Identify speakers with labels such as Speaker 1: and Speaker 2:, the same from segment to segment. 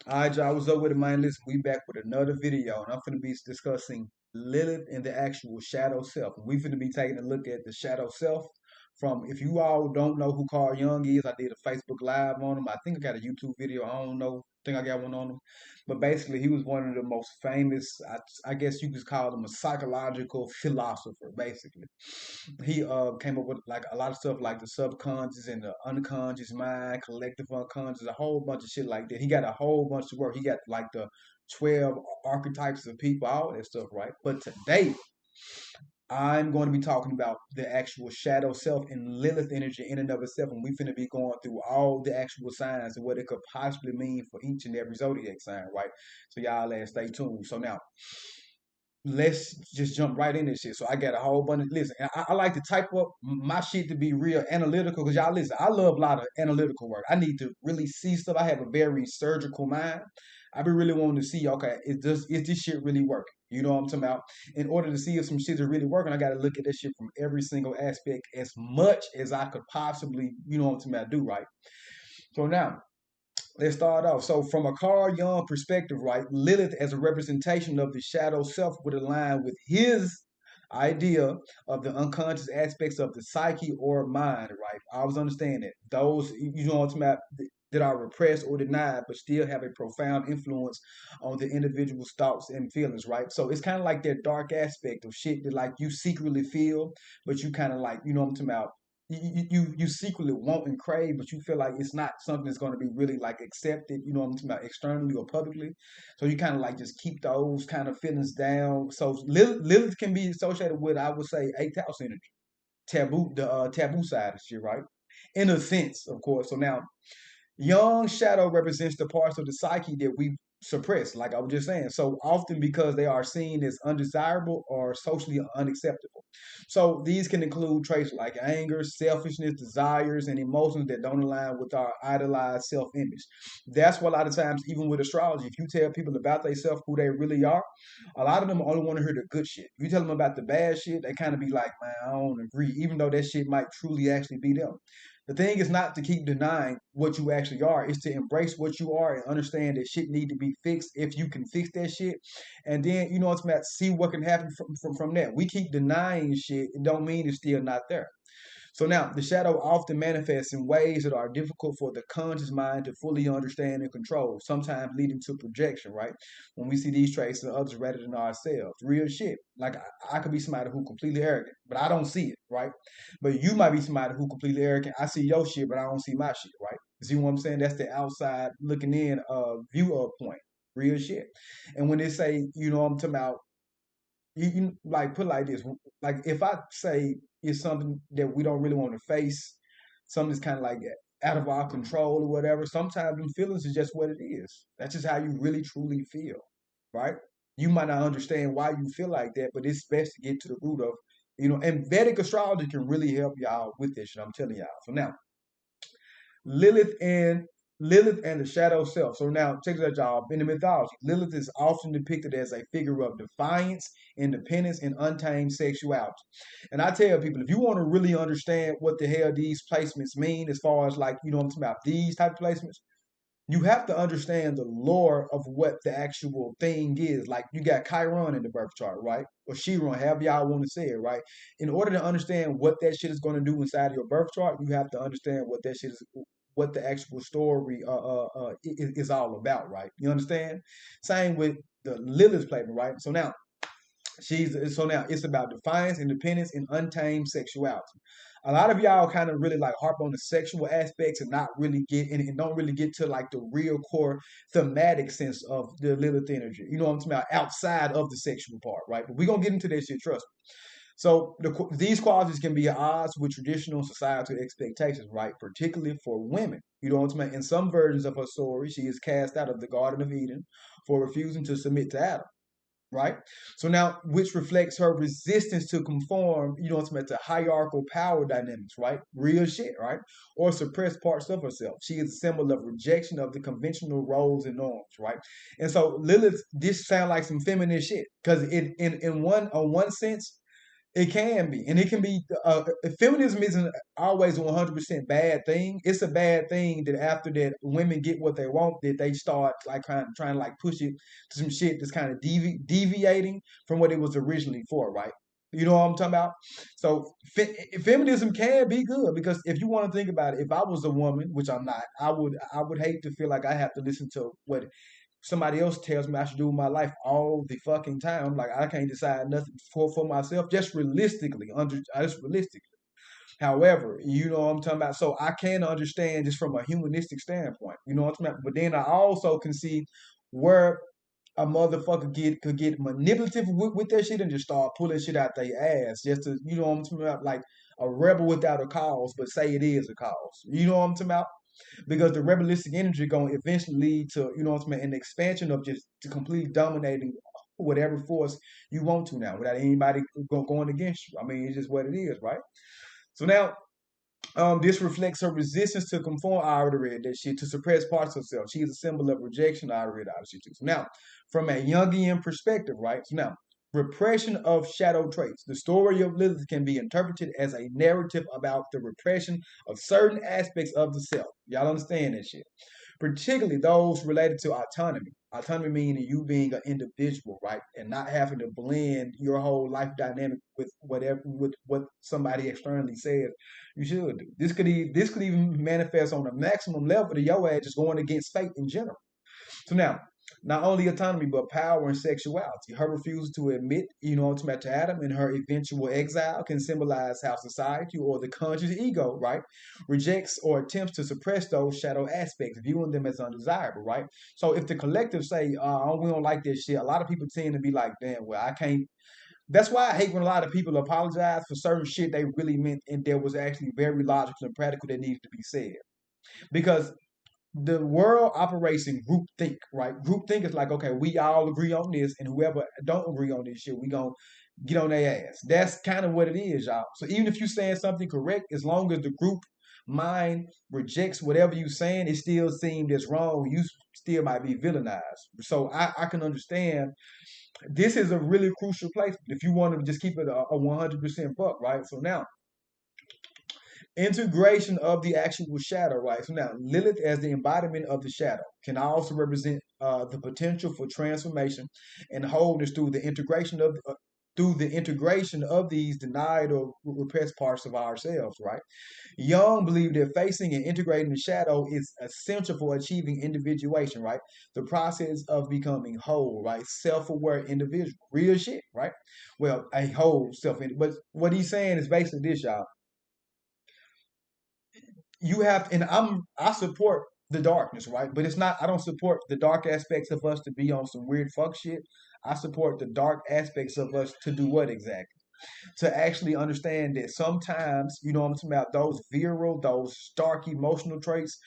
Speaker 1: All right, y'all, what's up with it, man? Listen, we back with another video, and I'm finna be discussing Lilith and the actual shadow self. We finna be taking a look at the shadow self from, if you all don't know who Carl Jung is, I did a Facebook Live on him. I think I got a YouTube video. I don't know. I think I got one on him. But basically, he was one of the most famous, I guess you could call him a psychological philosopher, basically. He came up with like a lot of stuff like the subconscious and the unconscious mind, collective unconscious, a whole bunch of shit like that. He got a whole bunch of work. He got like the 12 archetypes of people, all that stuff, right? But today, I'm going to be talking about the actual shadow self and Lilith energy in and of itself. And we finna be going through all the actual signs and what it could possibly mean for each and every zodiac sign, right? So y'all stay tuned. So now let's just jump right in this shit. So I got a whole bunch of listen. I like to type up my shit to be real analytical because y'all listen. I love a lot of analytical work. I need to really see stuff. I have a very surgical mind. I be really wanting to see, okay, is this shit really working? You know what I'm talking about? In order to see if some shit is really working, I got to look at that shit from every single aspect as much as I could possibly, you know what I'm talking about, do right. So now let's start off. So, from a Carl Jung perspective, right, Lilith as a representation of the shadow self would align with his idea of the unconscious aspects of the psyche or mind, right? I always understand that. Those, you know what I'm talking about, that are repressed or denied, but still have a profound influence on the individual's thoughts and feelings, right? So it's kind of like that dark aspect of shit that like you secretly feel, but you kind of like, you know what I'm talking about, you secretly want and crave, but you feel like it's not something that's going to be really like accepted, you know what I'm talking about, externally or publicly. So you kind of like just keep those kind of feelings down. So Lilith can be associated with, I would say, eighth house energy, taboo, the taboo side of shit, right? In a sense, of course. So now Young shadow represents the parts of the psyche that we suppress, like I was just saying. So often because they are seen as undesirable or socially unacceptable. So these can include traits like anger, selfishness, desires, and emotions that don't align with our idolized self-image. That's why a lot of times, even with astrology, if you tell people about themselves, who they really are, a lot of them only want to hear the good shit. You tell them about the bad shit, they kind of be like, man, I don't agree, even though that shit might truly actually be them. The thing is not to keep denying what you actually are. It's to embrace what you are and understand that shit need to be fixed if you can fix that shit. And then, you know what's about, see what can happen from that. We keep denying shit. It don't mean it's still not there. So now, the shadow often manifests in ways that are difficult for the conscious mind to fully understand and control, sometimes leading to projection, right? When we see these traits in others rather than ourselves. Real shit. Like, I could be somebody who completely arrogant, but I don't see it, right? But you might be somebody who completely arrogant. I see your shit, but I don't see my shit, right? See what I'm saying? That's the outside looking in view of point. Real shit. And when they say, you know what I'm talking about, you like put it like this, like if I say it's something that we don't really want to face, something that's kind of like out of our control or whatever, sometimes them feelings is just what it is. That's just how you really truly feel, right? You might not understand why you feel like that, but it's best to get to the root of, and Vedic astrology can really help y'all with this shit, I'm telling y'all. So now Lilith and Lilith and the shadow self. So now check this out, y'all. In the mythology, Lilith is often depicted as a figure of defiance, independence, and untamed sexuality. And I tell people, if you want to really understand what the hell these placements mean, as far as like, you know what I'm talking about, these type of placements, you have to understand the lore of what the actual thing is. Like you got Chiron in the birth chart, right? Or Chiron, however y'all want to say it, right? In order to understand what that shit is going to do inside of your birth chart, you have to understand what that shit is, what the actual story is all about, right? You understand? Same with the Lilith placement, right? So now it's about defiance, independence, and untamed sexuality. A lot of y'all kind of really like harp on the sexual aspects and not really get and don't really get to like the real core thematic sense of the Lilith energy. You know what I'm talking about? Outside of the sexual part, right? But we're gonna get into that shit, trust me. So these qualities can be at odds with traditional societal expectations, right? Particularly for women. You know what I'm saying? In some versions of her story, she is cast out of the Garden of Eden for refusing to submit to Adam, right? So now, which reflects her resistance to conform, you know what I'm saying, to hierarchical power dynamics, right? Real shit, right? Or suppress parts of herself. She is a symbol of rejection of the conventional roles and norms, right? And so Lilith, this sounds like some feminine shit because in one sense, It can be, and it can be. Feminism isn't always a 100% bad thing. It's a bad thing that after that women get what they want, that they start like trying to like push it to some shit that's kind of deviating from what it was originally for, right? You know what I'm talking about? So feminism can be good because if you want to think about it, if I was a woman, which I'm not, I would hate to feel like I have to listen to what somebody else tells me I should do with my life all the fucking time. Like I can't decide nothing for myself, just realistically. However, you know what I'm talking about. So I can understand just from a humanistic standpoint. You know what I'm talking about. But then I also can see where a motherfucker could get manipulative with that shit and just start pulling shit out their ass just to, you know what I'm talking about, like a rebel without a cause, but say it is a cause. You know what I'm talking about? Because the rebellistic energy going to eventually lead to, you know what I'm saying, an expansion of just to completely dominating whatever force you want to now without anybody going against you. I mean, it's just what it is, right? So now this reflects her resistance to conform. I already read that shit. To suppress parts of herself. She is a symbol of rejection. I already read all that shit too. So now, from a Jungian perspective, right? So now, repression of shadow traits. The story of Lilith can be interpreted as a narrative about the repression of certain aspects of the self. Y'all understand that shit? Particularly those related to autonomy. Autonomy meaning you being an individual, right, and not having to blend your whole life dynamic with what somebody externally says you should do. This could even manifest on a maximum level to your ass just going against fate in general. So now, not only autonomy, but power and sexuality. Her refusal to admit, you know, ultimate to Adam and her eventual exile can symbolize how society or the conscious ego, right, rejects or attempts to suppress those shadow aspects, viewing them as undesirable, right? So if the collective say, oh, we don't like this shit, a lot of people tend to be like, damn, well, I can't. That's why I hate when a lot of people apologize for certain shit they really meant and there was actually very logical and practical that needed to be said. Because the world operates in group think, right? Group think is like, okay, we all agree on this, and whoever don't agree on this shit, we gonna get on their ass. That's kind of what it is, y'all. So even if you saying something correct, as long as the group mind rejects whatever you saying, it still seemed as wrong. You still might be villainized. So I can understand this is a really crucial place if you want to just keep it a 100% buck, right? So now integration of the actual shadow, right? So now, Lilith as the embodiment of the shadow can also represent the potential for transformation and wholeness through the integration of these denied or repressed parts of ourselves, right? Young believed that facing and integrating the shadow is essential for achieving individuation, right? The process of becoming whole, right? Self-aware individual, real shit, right? Well, a whole self, but what he's saying is basically this, y'all. You have, and I support the darkness, right? But it's not, I don't support the dark aspects of us to be on some weird fuck shit. I support the dark aspects of us to do what exactly? To actually understand that sometimes, you know what I'm talking about, those virile, those stark emotional traits,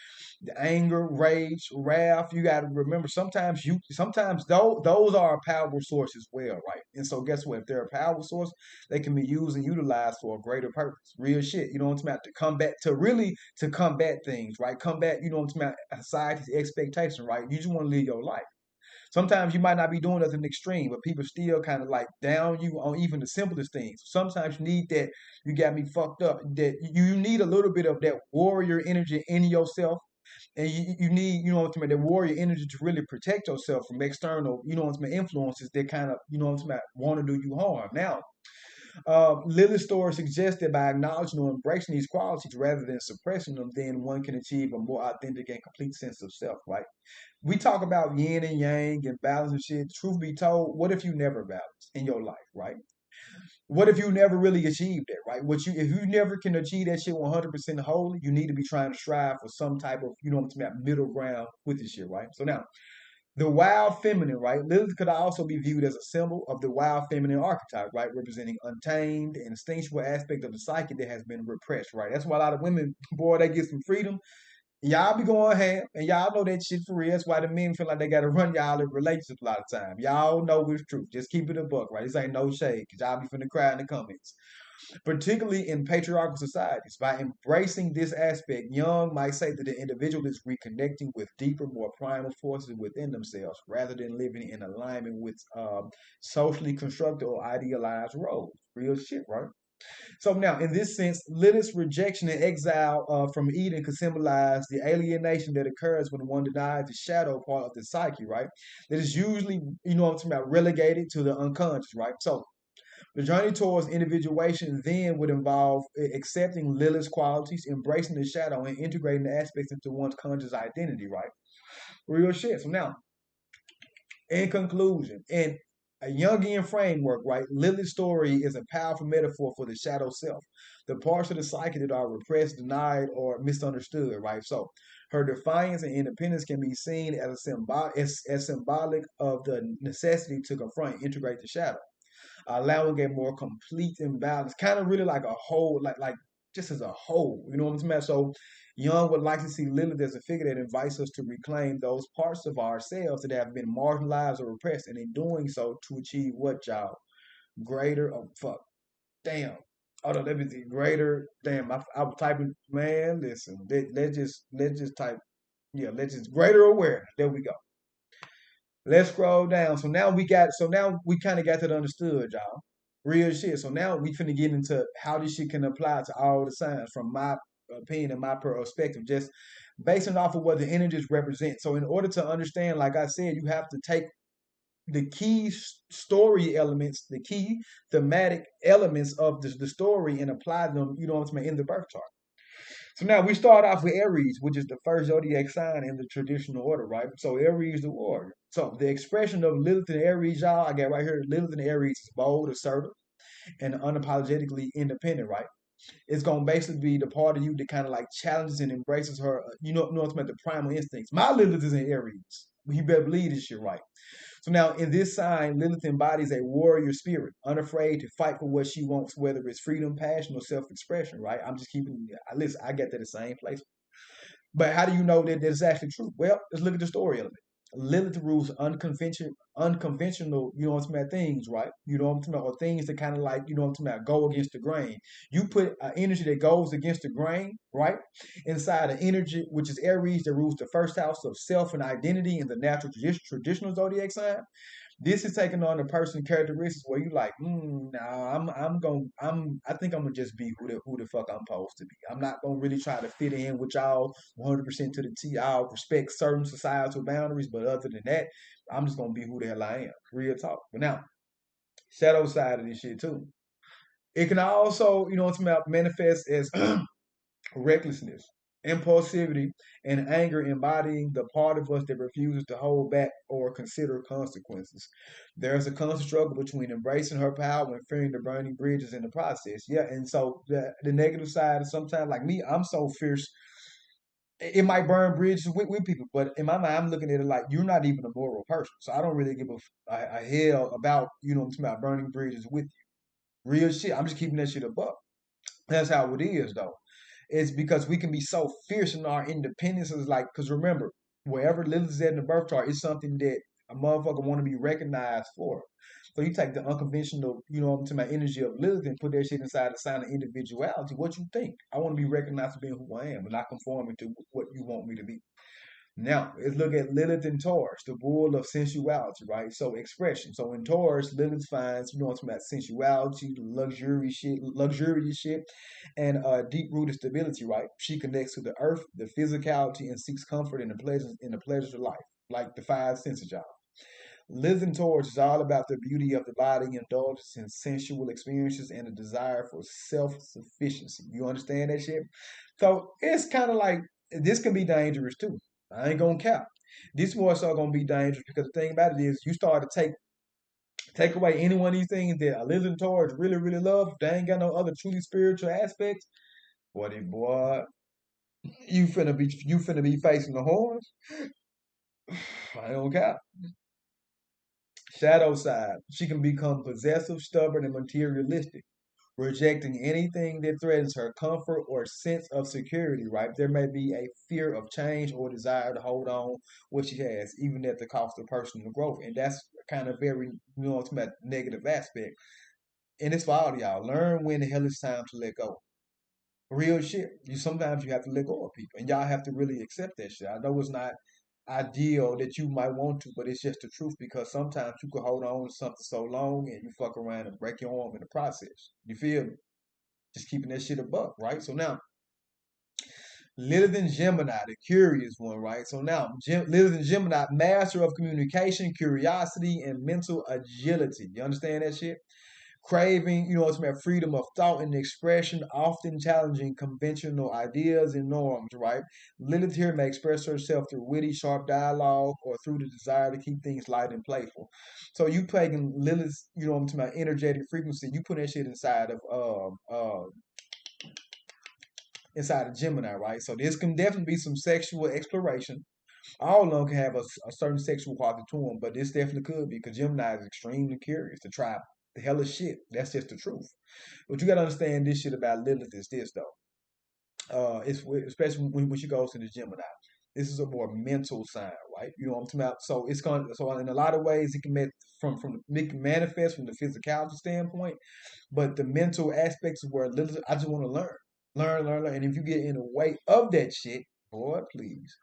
Speaker 1: the anger, rage, wrath, you got to remember sometimes those are a powerful source as well, right? And so guess what? If they're a powerful source, they can be used and utilized for a greater purpose. Real shit. You know what I'm talking about? To combat things, right? Combat, you know what I'm talking about, society's expectation, right? You just want to live your life. Sometimes you might not be doing nothing extreme, but people still kind of like down you on even the simplest things. Sometimes you need that. You got me fucked up. That you need a little bit of that warrior energy in yourself, and you need, you know what I'm saying, that warrior energy to really protect yourself from external, you know what I'm saying, influences that kind of, you know what I'm saying, want to do you harm. Now, Lily's story suggests that by acknowledging or embracing these qualities rather than suppressing them, then one can achieve a more authentic and complete sense of self, right? We talk about yin and yang and balance and shit. Truth be told, what if you never balance in your life, right? What if you never really achieved that, right? If you never can achieve that shit 100% wholly, you need to be trying to strive for some type of, you know what I'm saying, middle ground with this shit, right? So now, the wild feminine, right? Lilith could also be viewed as a symbol of the wild feminine archetype, right? Representing untamed and instinctual aspect of the psyche that has been repressed, right? That's why a lot of women, boy, they get some freedom. Y'all be going ham, and y'all know that shit for real. That's why the men feel like they gotta run y'all in relationships a lot of time. Y'all know it's true. Just keep it a buck, right? This ain't no shade, cause y'all be finna cry in the comments. particularly in patriarchal societies. By embracing this aspect, Young might say that the individual is reconnecting with deeper, more primal forces within themselves rather than living in alignment with socially constructed or idealized roles. Real shit, right? So now, in this sense, Lilith's rejection and exile from Eden could symbolize the alienation that occurs when one denies the shadow part of the psyche, right? That is usually, what I'm talking about, relegated to the unconscious, right? So the journey towards individuation then would involve accepting Lilith's qualities, embracing the shadow, and integrating the aspects into one's conscious identity, right? Real shit. So now, in conclusion, in a Jungian framework, right, Lilith's story is a powerful metaphor for the shadow self, the parts of the psyche that are repressed, denied, or misunderstood, right? So her defiance and independence can be seen as as symbolic of the necessity to confront, integrate the shadow, allowing a more complete imbalance, kind of really like a whole, like just as a whole. You know what I'm saying? So Young would like to see Lilith as a figure that invites us to reclaim those parts of ourselves that have been marginalized or repressed, and in doing so, to achieve what, y'all? Greater, oh fuck, damn. Oh no, let me see. Greater, damn. I was typing, man. Listen, let's just type, yeah, let's just greater awareness. There we go. Let's scroll down. So now we kind of got that understood, y'all. Real shit. So now we finna get into how this shit can apply to all the signs from my opinion and my perspective, just basing off of what the energies represent. So in order to understand, like I said, you have to take the key story elements, the key thematic elements of the story and apply them, what I'm saying, in the birth chart. So now we start off with Aries, which is the first zodiac sign in the traditional order, right? So Aries, the warrior. So the expression of Lilith and Aries, y'all, I got right here. Lilith and Aries is bold, assertive, and unapologetically independent, right? It's gonna basically be the part of you that kind of like challenges and embraces her, what's meant the primal instincts. My Lilith is in Aries. You better believe this shit, right? So now in this sign, Lilith embodies a warrior spirit, unafraid to fight for what she wants, whether it's freedom, passion, or self-expression, right? I'm just keeping, listen, I get to the same place. But how do you know that that's actually true? Well, let's look at the story element. Lilith rules unconventional, what I'm saying, things, right? You know what I'm talking about, or things that kind of like, what I'm talking about, go against the grain. You put an energy that goes against the grain, right? Inside an energy, which is Aries, that rules the first house of self and identity in the natural traditional zodiac sign. This is taking on a person characteristics where you like, nah, I think I'm gonna just be who the fuck I'm supposed to be. I'm not gonna really try to fit in with y'all 100% to the T. I'll respect certain societal boundaries, but other than that, I'm just gonna be who the hell I am. Real talk. But now, shadow side of this shit too. It can also, what's about, manifest as recklessness, impulsivity, and anger, embodying the part of us that refuses to hold back or consider consequences. There's a constant struggle between embracing her power and fearing the burning bridges in the process. Yeah, and so the negative side is sometimes like me, I'm so fierce. It might burn bridges with people, but in my mind, I'm looking at it like you're not even a moral person. So I don't really give a hell about, what I'm talking about, burning bridges with you. Real shit. I'm just keeping that shit above. That's how it is, though. It's because we can be so fierce in our independence. It's like, because remember, wherever Lilith is at in the birth chart, it's something that a motherfucker want to be recognized for. So you take the unconventional, to my energy of Lilith and put that shit inside the sign of individuality. What you think? I want to be recognized for being who I am and not conforming to what you want me to be. Now, let's look at Lilith in Taurus, the bull of sensuality, right? So expression. So in Taurus, Lilith finds, it's about sensuality, luxurious shit, and deep-rooted stability, right? She connects to the earth, the physicality, and seeks comfort in the pleasures of life, like the five senses, y'all. Living towards is all about the beauty of the body, indulgence in sensual experiences, and a desire for self-sufficiency. You understand that shit? So it's kind of like this can be dangerous too. I ain't gonna cap. This more so gonna be dangerous because the thing about it is you start to take away any one of these things that a living towards really, really love. They ain't got no other truly spiritual aspects. Boy, you finna be facing the horns. I don't cap. Shadow side. She can become possessive, stubborn, and materialistic, rejecting anything that threatens her comfort or sense of security, right? There may be a fear of change or desire to hold on what she has, even at the cost of personal growth. And that's kind of very, it's about negative aspect. and it's for all of y'all. Learn when the hell it's time to let go. Real shit. Sometimes you have to let go of people, and y'all have to really accept that shit. I know it's not ideal that you might want to, but it's just the truth because sometimes you could hold on to something so long and you fuck around and break your arm in the process. You feel me? Just keeping that shit above, right? So now, Lilith in Gemini, the curious one, right? So now, Lilith in Gemini, master of communication, curiosity, and mental agility. You understand that shit? Craving, it's about freedom of thought and expression, often challenging conventional ideas and norms, right? Lilith here may express herself through witty, sharp dialogue or through the desire to keep things light and playful. So you taking Lilith's, I'm talking about energetic frequency, you put that shit inside of Gemini, right? So this can definitely be some sexual exploration. All of them can have a certain sexual quality to them, but this definitely could be because Gemini is extremely curious to try the hell of shit. That's just the truth. But you got to understand this shit about Lilith is this though. It's especially when she goes to the Gemini. This is a more mental sign, right? You know what I'm talking about. So it's going. So in a lot of ways, it can it can manifest from the physicality standpoint, but the mental aspects of where Lilith, I just want to learn, and if you get in the way of that shit, boy, please.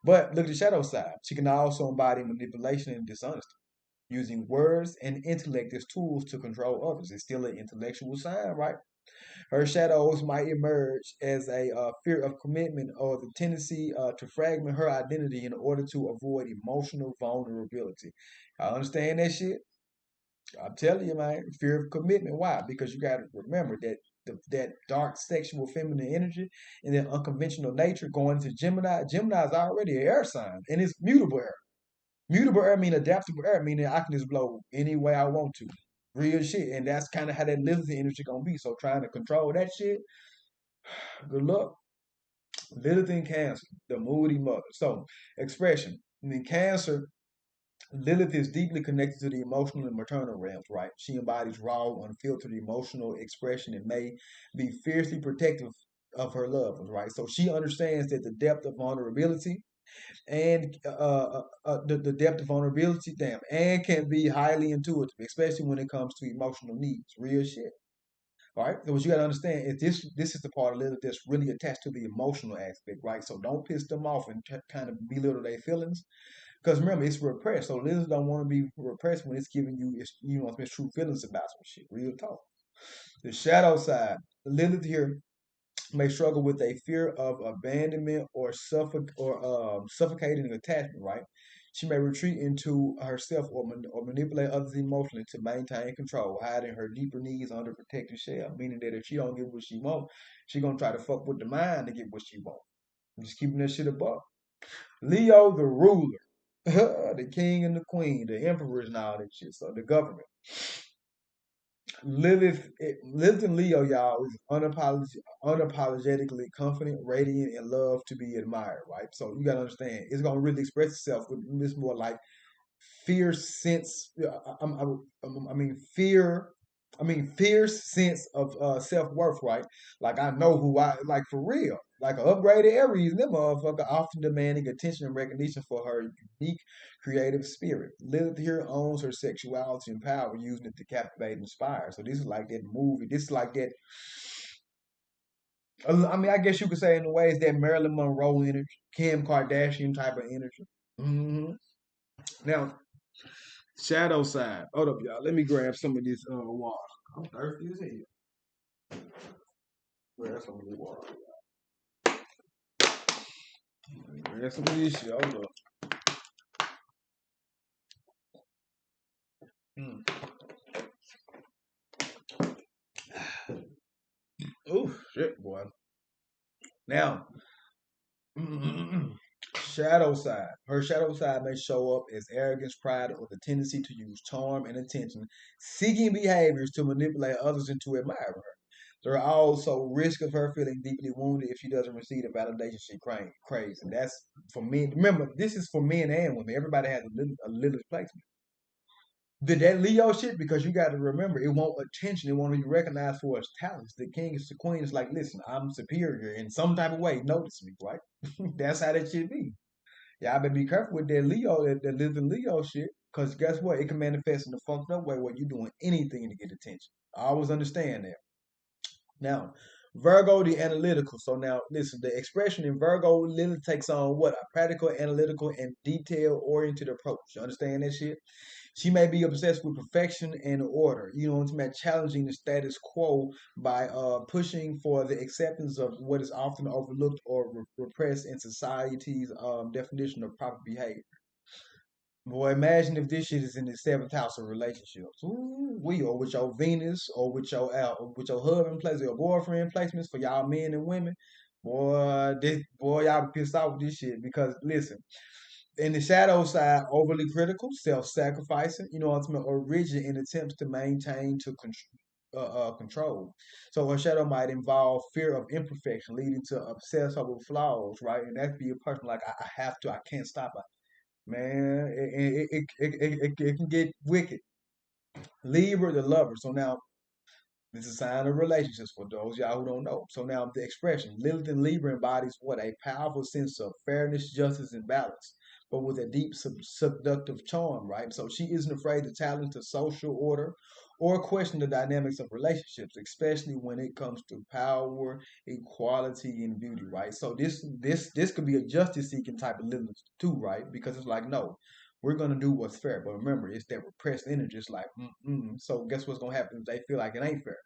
Speaker 1: But look at the shadow side. She can also embody manipulation and dishonesty, using words and intellect as tools to control others. It's still an intellectual sign, right? Her shadows might emerge as a fear of commitment or the tendency to fragment her identity in order to avoid emotional vulnerability. I understand that shit. I'm telling you, man, fear of commitment. Why? Because you got to remember that that dark sexual feminine energy and that unconventional nature going to Gemini. Gemini is already an air sign, and it's mutable air. Mutable air mean adaptable air, meaning I can just blow any way I want to. Real shit. And that's kind of how that Lilith energy gonna be. So trying to control that shit, good luck. Lilith in Cancer, the moody mother. So expression. In Cancer, Lilith is deeply connected to the emotional and maternal realms, right? She embodies raw, unfiltered emotional expression and may be fiercely protective of her loved ones, right? So she understands that the depth of vulnerability and the depth of vulnerability, damn, and can be highly intuitive, especially when it comes to emotional needs. Real shit. All right. So what you gotta understand is this is the part of Lilith that's really attached to the emotional aspect, right? So don't piss them off and kind of belittle their feelings. Because remember, it's repressed. So Lilith don't want to be repressed when it's giving you its true feelings about some shit. Real talk. The shadow side. Lilith here may struggle with a fear of abandonment or suffocating attachment, right? She may retreat into herself or manipulate others emotionally to maintain control, hiding her deeper needs under protective shell, meaning that if she don't get what she wants, she gonna try to fuck with the mind to get what she wants. Just keeping that shit above. Leo, the ruler, the king and the queen, the emperors and all that shit. So the government. Lilith in Leo, y'all, is unapologetically confident, radiant, and love to be admired, right? So you gotta understand, it's gonna really express itself with this more like fierce sense. I mean, fear. I mean, fierce sense of self worth, right? Like I know who I like for real. Like an upgraded Aries, them motherfucker often demanding attention and recognition for her unique creative spirit. Lilith here owns her sexuality and power, using it to captivate and inspire. So this is like that movie. This is like that. I mean, I guess you could say in a way it's that Marilyn Monroe energy, Kim Kardashian type of energy. Now, shadow side. Hold up, y'all. Let me grab some of this water. I'm thirsty as hell. Grab some of this water. Grab some of this shit. Hold up. Mm. Ooh, shit, boy. Now, shadow side. Her shadow side may show up as arrogance, pride, or the tendency to use charm and attention, seeking behaviors to manipulate others into admiring her. There are also risk of her feeling deeply wounded if she doesn't receive the validation she craves. And that's for men. Remember, this is for men and women. Everybody has a little placement. Did that Leo shit? Because you got to remember, it want attention. It want to be recognized for its talents. The king is the queen. Is like, listen, I'm superior in some type of way. Notice me, right? That's how that shit be. Yeah, I better be careful with that Leo, that lives in Leo shit. Because guess what? It can manifest in a fucked up way where you're doing anything to get attention. I always understand that. Now, Virgo, the analytical. So now, listen, the expression in Virgo literally takes on what? A practical, analytical, and detail-oriented approach. You understand that shit? She may be obsessed with perfection and order. You know what I'm saying? Challenging the status quo by pushing for the acceptance of what is often overlooked or repressed in society's definition of proper behavior. Boy, imagine if this shit is in the seventh house of relationships. Ooh, we or with your Venus or with your husband placement or boyfriend placements for y'all men and women. Boy, y'all be pissed off with this shit because listen, in the shadow side, overly critical, self-sacrificing, you know what I'm saying, or rigid in attempts to maintain control. So her shadow might involve fear of imperfection, leading to obsess over flaws, right? And that be a person like I have to, I can't stop it. Man, it can get wicked. Libra, the lover. So now this is a sign of relationships for those y'all who don't know. So now the expression Lilith in Libra embodies what? A powerful sense of fairness, justice, and balance, but with a deep seductive charm, right? So she isn't afraid to challenge the social order or question the dynamics of relationships, especially when it comes to power, equality, and beauty, right? So this could be a justice seeking type of Lilith too, right? Because it's like, no, we're gonna do what's fair. But remember, it's that repressed energy. It's like, mm-mm. So guess what's gonna happen if they feel like it ain't fair?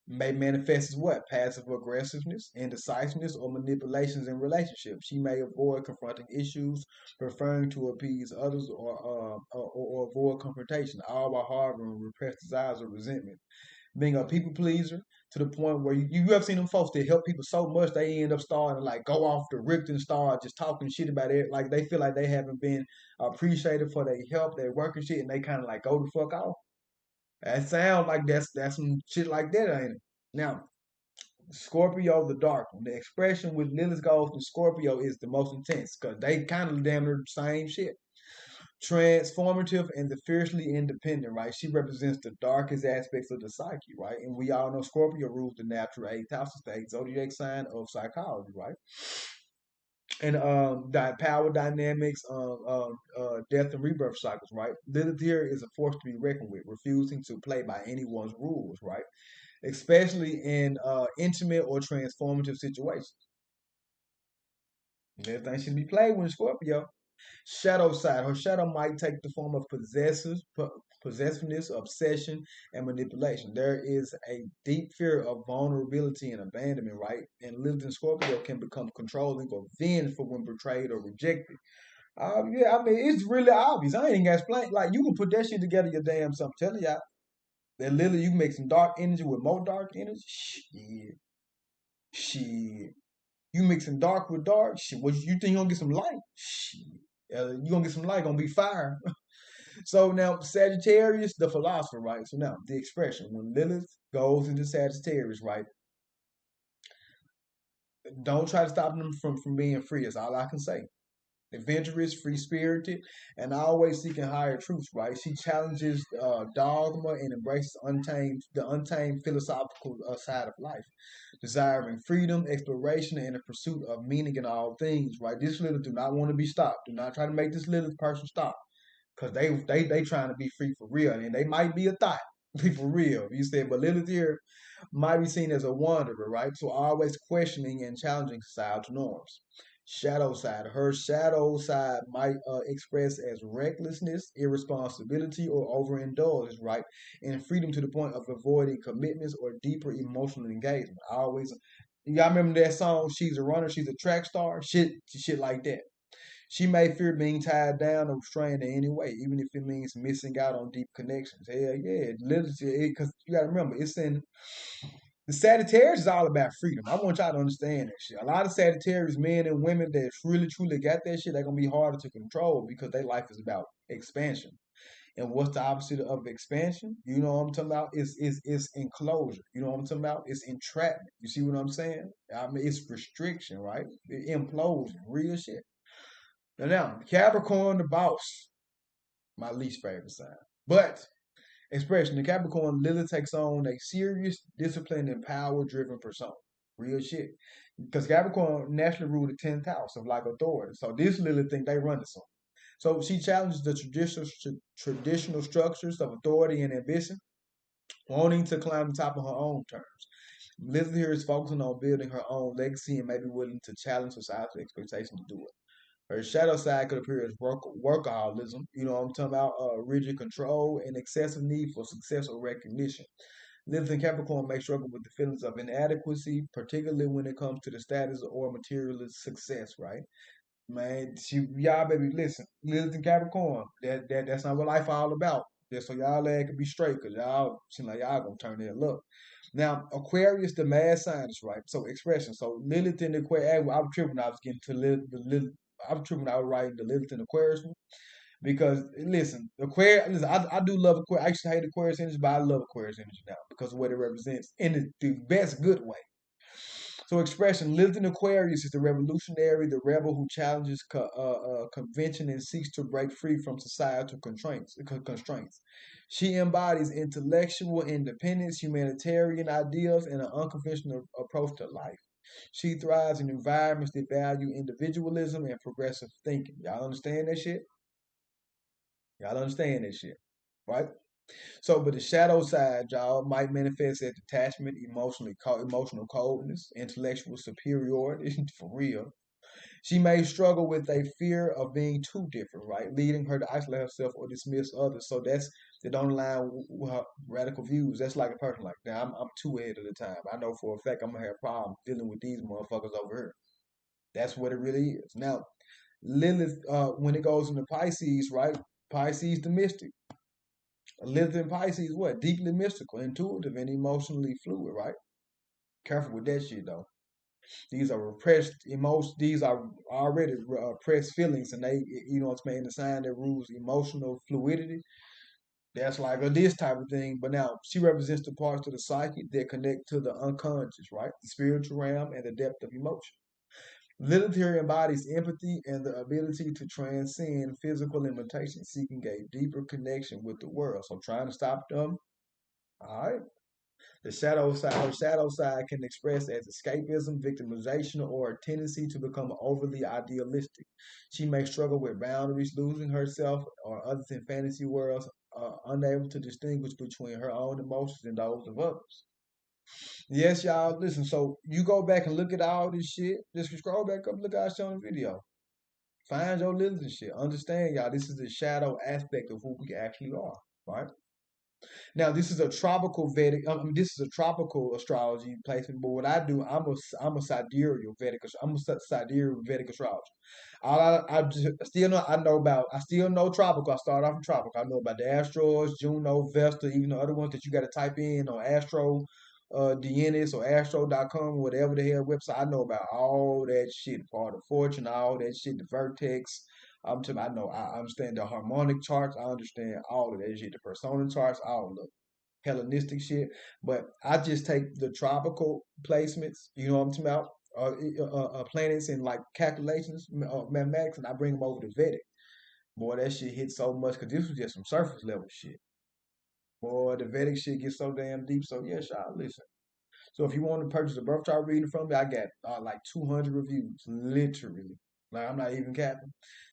Speaker 1: May manifest as what? Passive aggressiveness, indecisiveness, or manipulations in relationships. She may avoid confronting issues, preferring to appease others, or avoid confrontation, all while harboring repressed desires or resentment. Being a people pleaser to the point where you have seen them folks that help people so much they end up starting to like go off the ripped and start just talking shit about it. Like they feel like they haven't been appreciated for their help, their work and shit, and they kind of like go the fuck off. That sounds like that's some shit like that, ain't it? Now, Scorpio, the dark one. The expression with Lilith goes to Scorpio is the most intense because they kind of damn near the same shit. Transformative and the fiercely independent, right? She represents the darkest aspects of the psyche, right? And we all know Scorpio rules the natural eighth house state, zodiac sign of psychology, right? And power dynamics, death and rebirth cycles, right? Lilith here is a force to be reckoned with, refusing to play by anyone's rules, right? Especially in intimate or transformative situations. Everything should be played with Scorpio. Shadow side. Her shadow might take the form of possessiveness, obsession, and manipulation. There is a deep fear of vulnerability and abandonment, right? And Lilith in Scorpio can become controlling or vengeful when betrayed or rejected. Yeah, I mean, it's really obvious. I ain't even got to explain. Like, you can put that shit together your damn self. I'm telling y'all. That literally, you can make some dark energy with more dark energy. Shit. Shit. You mixing dark with dark. Shit. What you think you gonna get some light? Shit. You gonna get some light, gonna be fire. So now Sagittarius, the philosopher, right? So now the expression when Lilith goes into Sagittarius, right? Don't try to stop them from being free. Is all I can say. Adventurous, free spirited, and always seeking higher truths. Right? She challenges dogma and embraces the untamed philosophical side of life, desiring freedom, exploration, and a pursuit of meaning in all things. Right? This Lilith do not want to be stopped. Do not try to make this Lilith person stop because they trying to be free for real, and they might be a thought. Be for real. You said, but Lilith here might be seen as a wanderer, right? So always questioning and challenging societal norms. Shadow side. Her shadow side might express as recklessness, irresponsibility, or overindulgence, right? And freedom to the point of avoiding commitments or deeper emotional engagement. I always, y'all remember that song? She's a runner, she's a track star, shit like that. She may fear being tied down or restrained in any way, even if it means missing out on deep connections. Hell yeah, literally, because you got to remember, it's in the Sagittarius is all about freedom. I want y'all to understand that shit. A lot of Sagittarius men and women that really truly got that shit, they're gonna be harder to control because their life is about expansion. And what's the opposite of expansion? You know what I'm talking about? It's enclosure. You know what I'm talking about? It's entrapment. You see what I'm saying? I mean, it's restriction, right? Implosion, real shit. Now, Capricorn, the boss, my least favorite sign. But expression, the Capricorn Lilith takes on a serious, disciplined, and power-driven persona. Real shit. Because Capricorn naturally rule the 10th house of like authority. So this Lilith think they run the something. So she challenges the traditional structures of authority and ambition, wanting to climb the top on her own terms. Lilith here is focusing on building her own legacy and may be willing to challenge societal expectations to do it. Her shadow side could appear as workaholism, you know what I'm talking about, rigid control and excessive need for success or recognition. Lilith in Capricorn may struggle with the feelings of inadequacy, particularly when it comes to the status or materialist success, right? Man, y'all baby, listen, Lilith in Capricorn, that's not what life all about. Just so y'all can be straight, cause y'all seem like y'all gonna turn their look. Now, Aquarius, the mad scientist, right? So expression. So Lilith in the Aquarius, I was tripping when I was getting to Lilith, I was tripping when I was writing the Lilith in Aquarius one. Because listen, Aquarius, listen, I do love Aquarius. I used to hate Aquarius energy, but I love Aquarius energy now because of what it represents in the best good way. So expression lived in Aquarius is the revolutionary, the rebel who challenges convention and seeks to break free from societal constraints. She embodies intellectual independence, humanitarian ideals, and an unconventional approach to life. She thrives in environments that value individualism and progressive thinking. Y'all understand that shit? Y'all understand that shit, right? So, but the shadow side, y'all, might manifest as detachment, emotional coldness, intellectual superiority, for real. She may struggle with a fear of being too different, right? Leading her to isolate herself or dismiss others. So that's they don't align with her radical views. That's like a person like that. I'm too ahead of the time. I know for a fact I'm gonna have problems dealing with these motherfuckers over here. That's what it really is. Now, Lilith, when it goes into Pisces, right? Pisces, the mystic. Lilith in Pisces, what? Deeply mystical, intuitive, and emotionally fluid, right? Careful with that shit, though. These are repressed emotions. These are already repressed feelings, and they, you know, it's made the sign that rules emotional fluidity. That's like this type of thing. But now she represents the parts of the psyche that connect to the unconscious, right? The spiritual realm and the depth of emotion. Lilith here embodies empathy and the ability to transcend physical limitations, seeking a deeper connection with the world. So trying to stop them. All right. Her shadow side can express as escapism, victimization, or a tendency to become overly idealistic. She may struggle with boundaries, losing herself or others in fantasy worlds, unable to distinguish between her own emotions and those of others. Yes, y'all, listen. So you go back and look at all this shit. Just scroll back up, look at I showing the video. Find your lilies and shit. Understand, y'all, this is the shadow aspect of who we actually are, right? Now, this is a tropical Vedic. I mean, this is a tropical astrology placement. But what I do, I'm a sidereal Vedic. I'm a sidereal Vedic astrologer. Still know I know about. I still know tropical. I start off in tropical. I know about the asteroids, Juno, Vesta, even the other ones that you got to type in on Astro. DNS or Astro.com, whatever the hell website. I know about all that shit, part of fortune, all that shit, the vertex, I know, I understand the harmonic charts. I understand all of that shit, the persona charts, all of the Hellenistic shit. But I just take the tropical placements, you know what I'm talking about, planets and like calculations, mathematics, and I bring them over to Vedic. Boy, that shit hit so much because this was just some surface level shit. Boy, the Vedic shit gets so damn deep. So yes, y'all listen. So if you want to purchase a birth chart reading from me, I got like 200 reviews, literally. Like I'm not even capping.